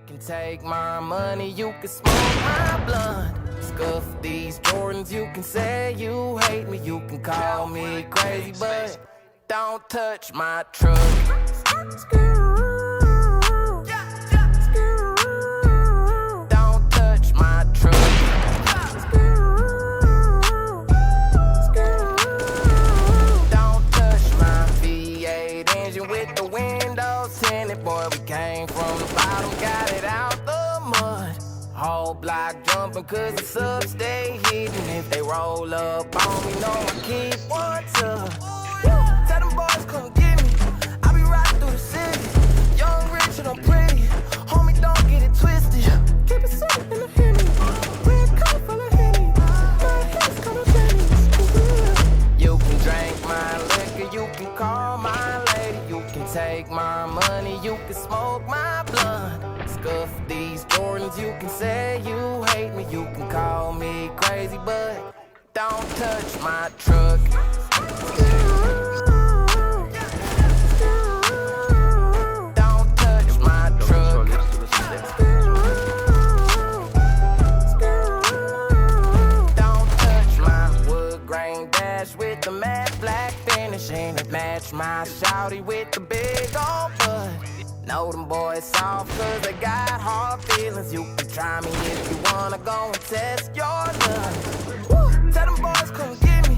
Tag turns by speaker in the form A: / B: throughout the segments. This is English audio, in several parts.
A: can take my money, you can smoke my blunt. Scuff these Jordans, you can say you hate me, you can call me crazy, but don't touch my truck. Don't touch my truck. Don't touch my V8 engine with the windows tinted. Boy, we came from the bottom, got it out the mud. Whole block jumping cause the subs stay hidden. If they roll up on me, know I keep one tuck. Tell them boys come get me, I be riding through the city. Young, rich, and I'm pretty, homie don't get it twisted. Keep it safe in the Henny, red color full of Henny. My hands come with pennies. You can drink my liquor, you can call my lady. You can take my money, you can smoke my blunt. Scuff these Jordans, you can say you hate me, you can call me crazy, but don't touch my truck. Don't touch my truck. Don't touch my wood grain dash with the matte black finish, and it match my shawty with the big old butt. Know them boys soft cause they got hard feelings. You can try me if you wanna go and test your luck. Tell them boys come get me,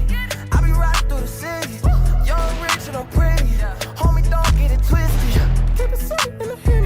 A: I be riding through the city. Young, rich, and I'm pretty, homie don't get it twisted. Keep it safe in the Henny.